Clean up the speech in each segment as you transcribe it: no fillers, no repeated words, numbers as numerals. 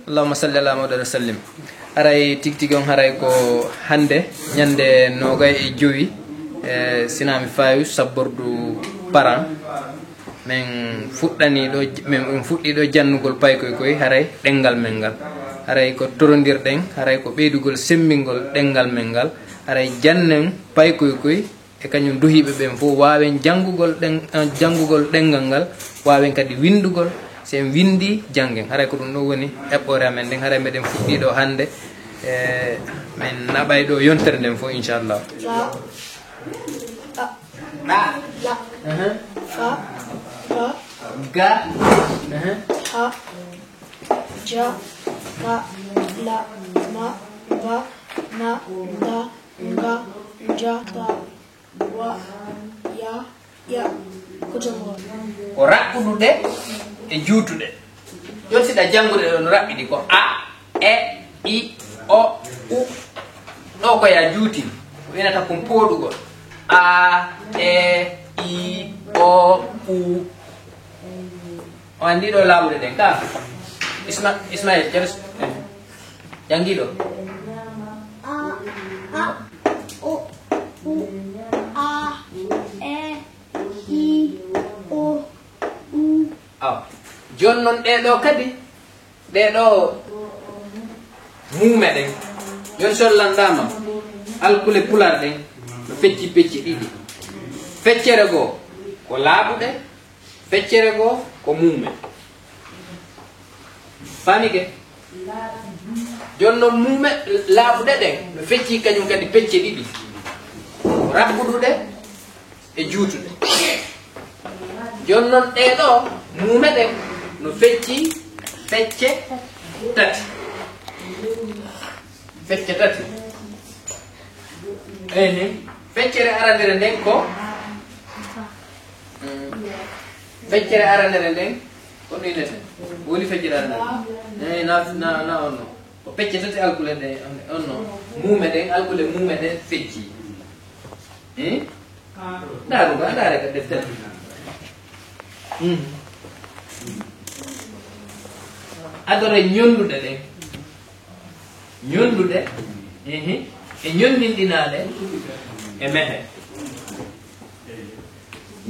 اللهم صل على محمد وسلم aray tigtigon haray ko hande nyande nogay e jowi sinami fayu sabbordu paran men fuddani do men fuddi do jannugol paykoy koy haray dengal mengal haray ko torondirden haray ko beedugol sembingol dengal mengal haray jannen paykoy koy e kanyum duhibe ben fo waawen jangugol dengal ngal waawen kadi windugol sen windi jangen haray ko dum no woni ebbore amen den haray meden fuddi do hande men nabay do yontere den fo inshallah ba la fa fa ga ha ja ka la ma ba na da ga ja ta wa ya ko jomo ko rakkude e juutude jonti da jangude don rabbidi ko a e i o u do ko ya juuti wenata ko podugol a e i o u o andi do lawde den ka Ismail terus jangido a o u a e i o u jonnon de do kadi de do mumeden yon sollandama alkule pular den no fecci didi feccere go ko laabude feccere go ko mume famike jonno mume laabude den no fecci kanyum kadi pecce didi rabbudude e juutude jonnon de do mume den no fecci fecce tati fecce tati feccere arandere nden ko feccere arandere nden ko ni nete woni feccere arandere na onno ko fecce tati alkule de onno mume den alkule mume den fecci daru ga dare ka defter adore nyondude den nyondude e nyondindinade e mehe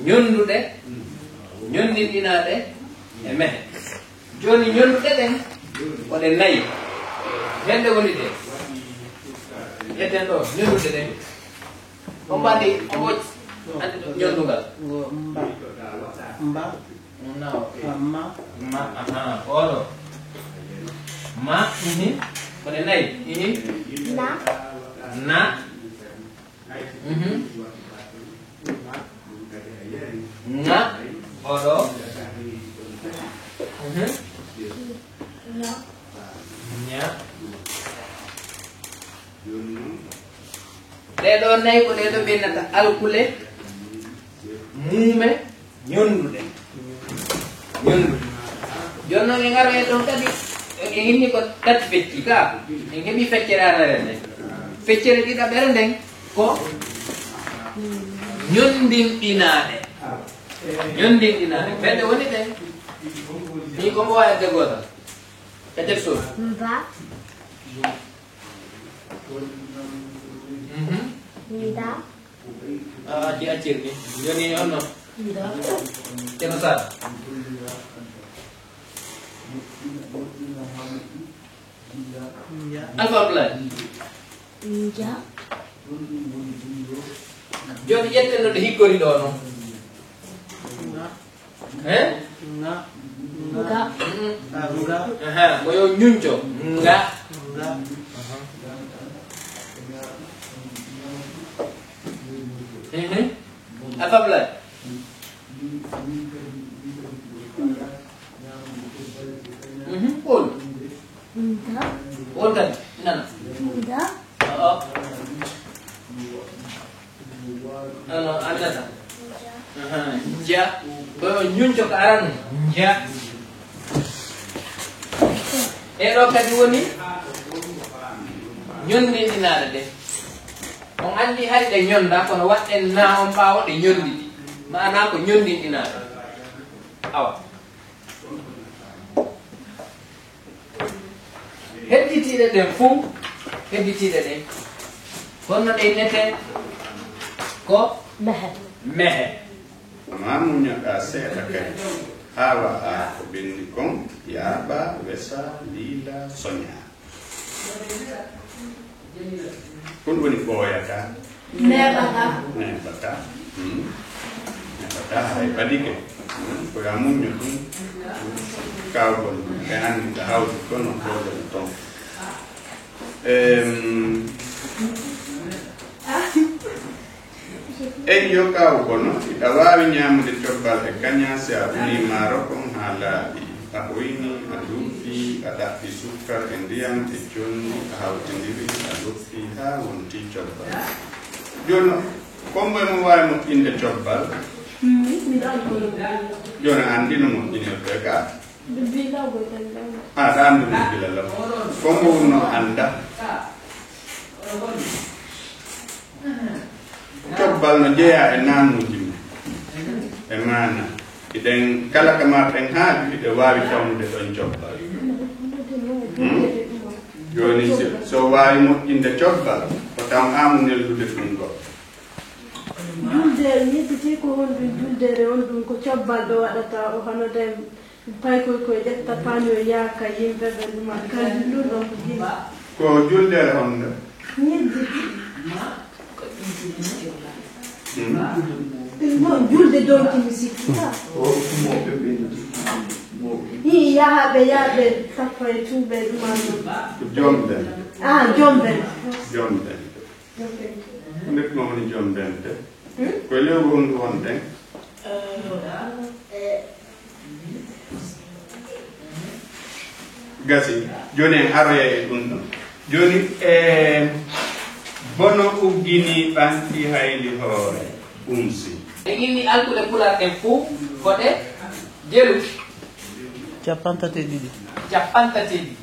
nyondude nyondindinade e mehe joni nyondude den wone nayi hende woni de eten do nyondude den o badi o andi nyondugal mba ma aha oro ma wone nayi na na oro nya de do nay ko de do benata alkule mume nyondude jonno ngi ngaro e don kadi e inni ko tat fecci ka e ngebi feccere arare feccere di da berenden ko nyondin inade fede woni de ni ko mo wa de goda kete so mba nida di acir ni joni ono nida kena sa alfa plan ja joni yetteno de hikori do no nga aha boyo nyuncho nga alfa plan ol kan nana ano anata ja boyo nyuncho ka aran ja do kadi woni nyondi dinade de on andi hayde nyonda kono wadden na on bawo de nyondi maana ko nyondi dinade awa hedditiɗe ɗen fuu hedditiɗe ɗen honno ɗe nete ko mehe mamuñoɗa seeɗa kadi hawa a ko ɓenni kon yaaɓa wesa liila soña kon woni ɓooyata neɓata hay baɗike koya muño ɗum kawgol ɓe anndi ko hawti kono ɓoɗon ton en yo kaw kono iɗa waawi ñaamude cobbal e kaña si a ɓuli maaro kon haa laaɓi a ɓoyni a luɓɓi a ɗaɓɓi sukkar e ndiyam e jonni a hawtindiri a loppi haa wonti cobbal jooni kommoye mo waawi moƴƴinde cobbal jooni anndi no moƴƴinirde ka a ɗa anndu no gila law kommo wonno annda cobbal no jeeya e naanuuji men e maana iɗen kala ka marɗen haaju iɗe waawi tawnude ɗon cobbal jooni so waawi moƴƴinde cobbal ko taw aamu neldude ɗum ɗo juldere yettiti ko honɗum juldere on ɗum ko cobbal ɗo waɗata o hono den paykoy koye ƴetta paño yaaka yimɓe ɓe ɗuma kanjum ɗum ɗon ko jii ko juldere honde ñeddi non julde donki mi sikkita i yahaɓe tappa e tuuɓe ɗumanɗum jomden jomben jomden ndet mo woni jomdente koye lewru hondu wonten gasi joni en aroya e ɗum ɗon joni bono uggini ɓanti hayli hoore umsi e inni alkuɗe pular ɗen fuu ko ɗe jelu capantate ɗiɗi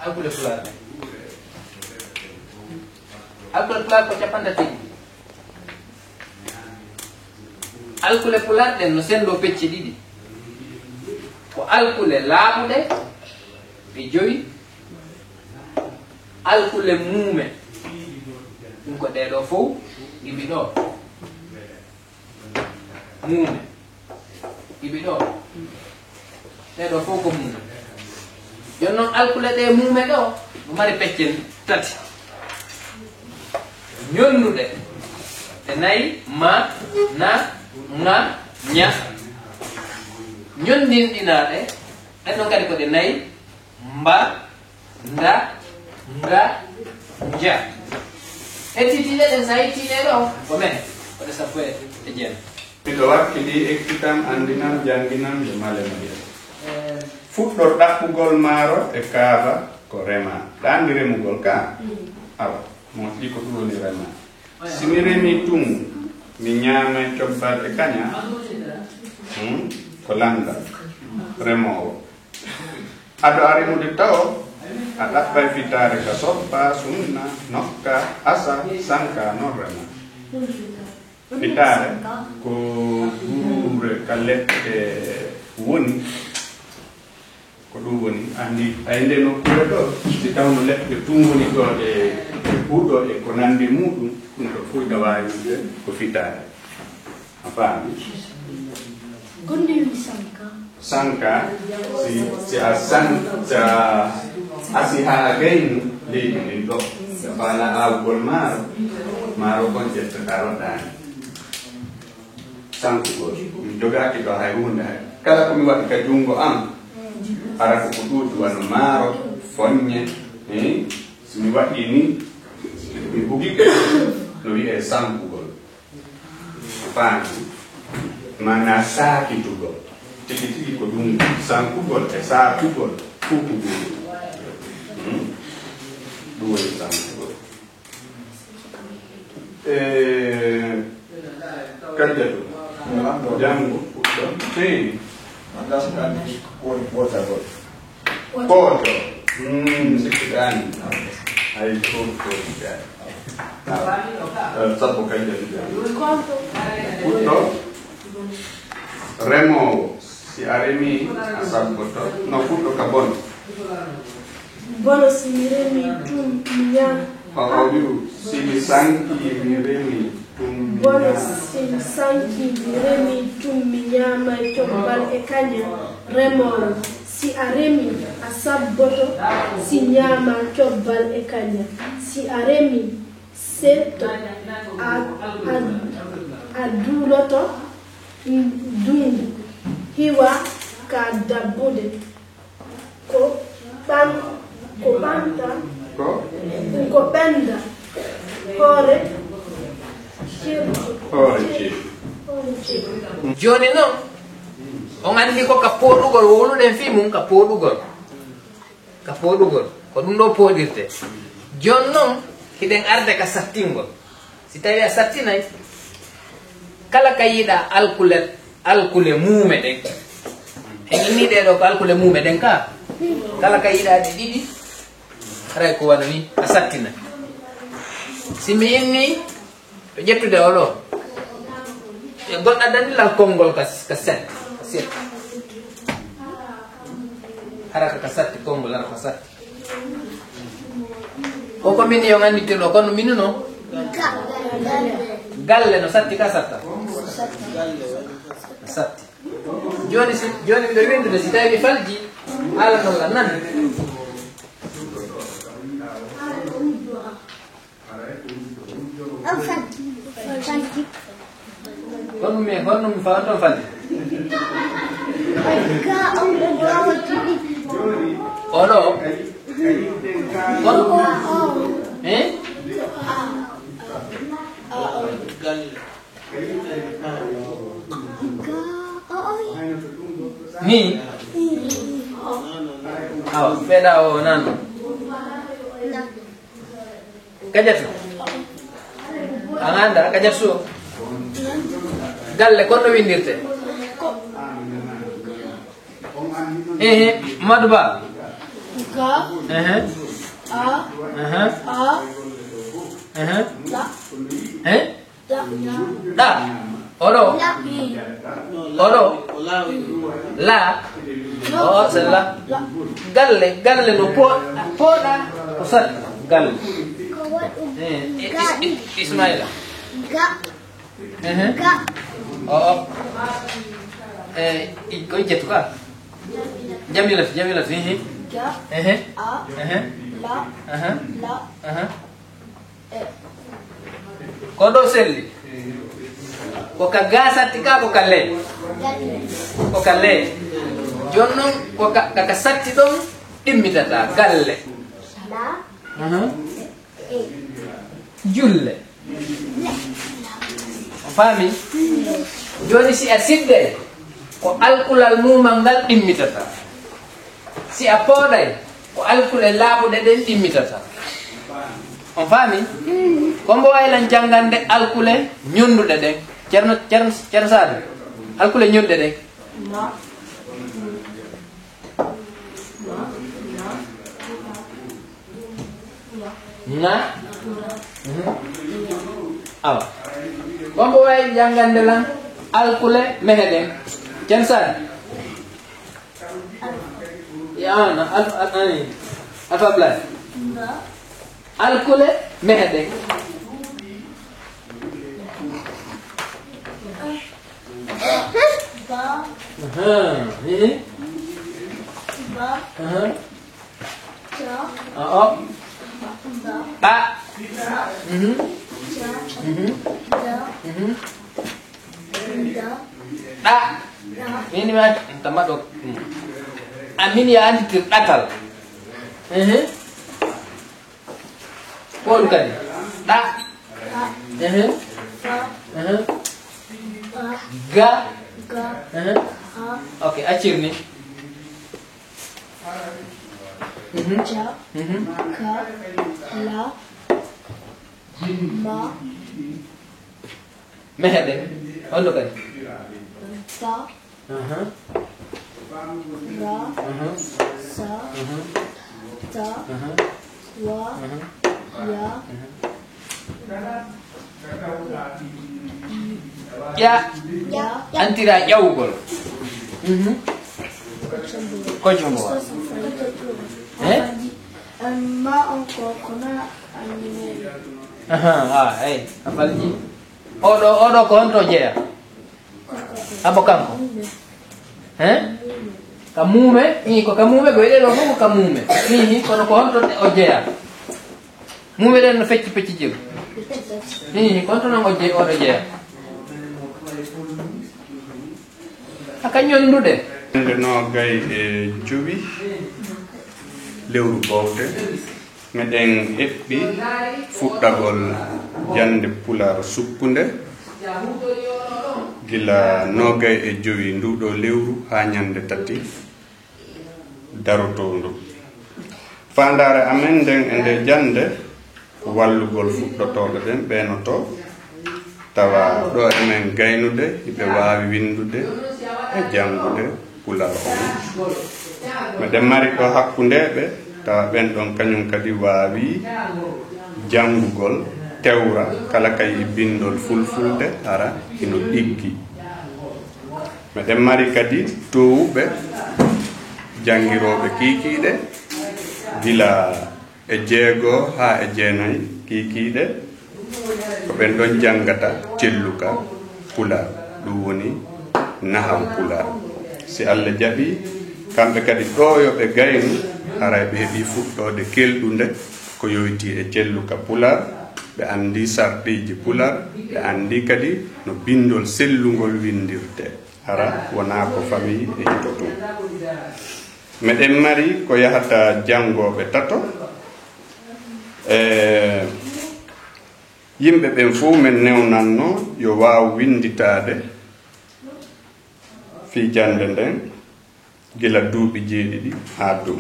alkuɗe pular ɗen alkuɗe pular ko capantate ɗiɗi alkuɗe pular ɗen no sendo pecce ɗiɗi ko alkuɗe laaɓuɗe ɓe joyi alkuɗe muume ɗum ko ɗeɗo fof iɓi ɗo muume iɓi ɗo ɗeɗo fof ko muume joni noon alkuɗe ɗe muume ɗo ɗo mari pecce tati ñonnuɗe ɗe nayi ma na ŋa ña ñondinɗinaɗe ɗen ɗon kadi ko ɗe nayi mba nda nga nja hettitiɗe ɗen sa yettiɗe ɗo ko men koɗe sappo e jeenayi miɗo wakkili ekkitam andinam janginam yo male mariam fuɗɗor ɗaɓɓugol maaro e kaaba ko rema ɗa andi remugol ka awa moƴƴi ko ɗum woni rema simi remi tum mi ñaame cobbal e kaña ko landal remowo aɗo arimude taw a ɗaɓɓay fitare ka soppa sunna nokka asa sanka non rema fitare ko guure ka leɗɗe woni ko ɗum woni andi ay nde nokkure ɗo si tawno leɗɗe tum woni ɗo e huuɗo e ko nandi muɗum ɗum ɗo fof ina wawi wide ko fitare a faami sanka si a asi ha gaynu leydi ndin ɗo ɓe faala awgol maaro kon ƴettata roɗani sankugol mi jogaki ɗo hay hunde hay kala komi waɗi ka junngo am ara ko ɗuuɗi wano maaro foññe somi waɗi ni mi hugike no wiye sankugol faami mana saakitugol tigi tigi ko ɗum sankugol e saakugol fuu ko ɗum ɗum woni sankugol kaddatu janngo fuɗɗo seydi kooto sikkiɗani hay fofoɗiɗani sappo kaddatu fuɗɗo remowo si aremi asabboto no fuɗɗo ka bon bono si mi remi tum mi ñam o wiu si mi sanki mi remi tum bono si mi sanki mi remi tum mi ñama e cobbal e kañum remowo si a remi a sabboto si ñama cobbal e kañum si a remi setto a duuloto dungu hiwa ka dabbude ko ɓanta ko ɓenda hoore joni noon on andi ko ka poɗugol woluɗen fi mum ka poɗugol ko ɗum ɗo poɗirte joni noon hiɗen arde ka sattingol si tawi a sattinay kala ka yiiɗa alkule muume ɗen en inni ɗeɗo ko alkule muume ɗen ka kala ka yiiɗa ɗe ɗiɗi haray ko wana ni a sattina si mi inni to ƴettude oɗo e goɗɗa danilal konngol ka set haraka ka satti konngol ara ka satti koko min yo ganditirɗo kono min no galle no satti ka satta satti joni mbiɗo windude si tawi mi falji halanol a nan honno mi fawan toon falde oɗo ni awa ɓeeɗa o nan kajatu a ganda kajat suo galle konno windirte Madou Ba ɗa oɗo la o c'est la galle no pooɗa ko sat galle Ismaila koye jettu ka jamilati ko ɗo selli ko ka gasatti ka ko ka lee joni noon ko kaka satti ɗon ɗimmitata galle julle o faami joni si a sidde ko alkulal mumal ngal ɗimmitata si a pooɗay ko alkule laaɓuɗe ɗen ɗimmitata on faami kombo waylan jangande alkule ñonduɗe ɗen ceerno Sadio alkule ñonɗe ɗen na awa kombo way jangande lan alkule mehe ɗen ceerno Sadio yana alpha blay alkule mehe ɗen ɗa ɗa mini ma tamaɗo amin ya anditir ɗatal koɗum kadi ɗa ga ok accirni ja ka la ma meheɗe onɗo kadi ta ra sa ta wa ya antira ƴawgol ko jombo wa ma encore kona anime ay afalji odo ko honto jeya abo kanko kamume ni ko kamume go ele lo ko kamume ni kono ko honto o jeya mume den no fecci pecci jeu ni konto no o je odo jeya aka ñondude nde no gay e jowi lewru bowde meɗen eɓɓi fuɗɗagol jande pular suppunde gila nogay e jowi nduɗo lewru ha ñande tati daroto ndu fandare amen nden e nde jande ko wallugol fuɗɗotoɓe ɓen ɓenoto tawa ɗo emen gaynude hiɓe wawi windude e jangude pular on meɗen mari ɗo hakkundeɓe tawa ɓen ɗon kañum kadi wawi jangugol tewra kala kay bindol fulfulde ara ino ɗiggi meɗen mari kadi towuɓe jangiroɓe kikiɗe gila e jeego ha e jeenayi kikiɗe ko ɓen ɗon jangata celluka pular ɗum woni naham pular si Allah jaɓi kamɓe kadi ɗo yoɓe gaynu haray ɓe heɓi fuɗɗode kelɗunde ko yoyti e celluka pular ɓe andi sarɗiji pular ɓe andi kadi no bindol sellugol windirte hara wona ko famille e hito tum meɗen mari ko yahata jangoɓe tato yimɓe ɓen fof men newnanno yo waw winditade fi jande nden gila duuɓi jeeɗiɗi ha dow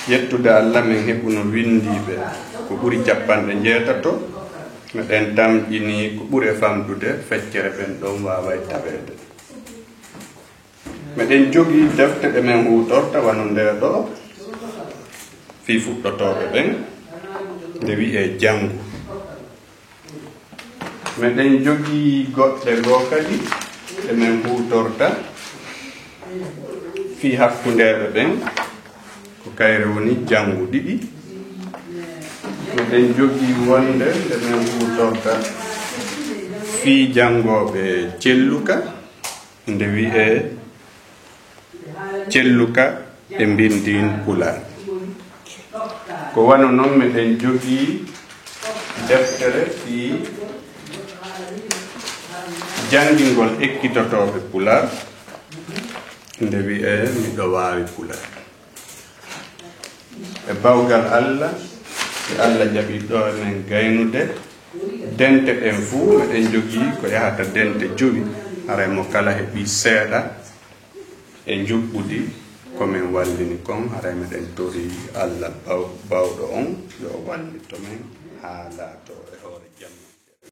yettude Allah men heɓuno windiɓe ko ɓuri capanɗe jeetato meɗen tamƴini ko ɓuri famdude feccere ɓen ɗon wawa taɓede meɗen jogii defte ɗe men hutorta wano nde ɗo fi fuɗɗotoɓe ɓen nde wi'e jangu meɗen jogii goɗɗe goo kadi ɗe men hutorta fi hakkundeɓe ɓen ko kayre woni jangu ɗiɗi meɗen jogii wonde ɗe men hutorta fi jangoɓe celluka nde wi'e celluka e mbindin pular ko wano noon meɗen jogii deftere fi jangingol ekkitotoɓe pular nde wi'e miɗo wawi pular e bawgal Allah e Allah jaɓi ɗo men gaynude dente ɗen fuu meɗen jogii ko yahata dente jowi haray mo kala heɓi seeɗa e juɓɓudi komin wallini kon haray meɗen tori Allah bawɗo on yo wallito men ha laato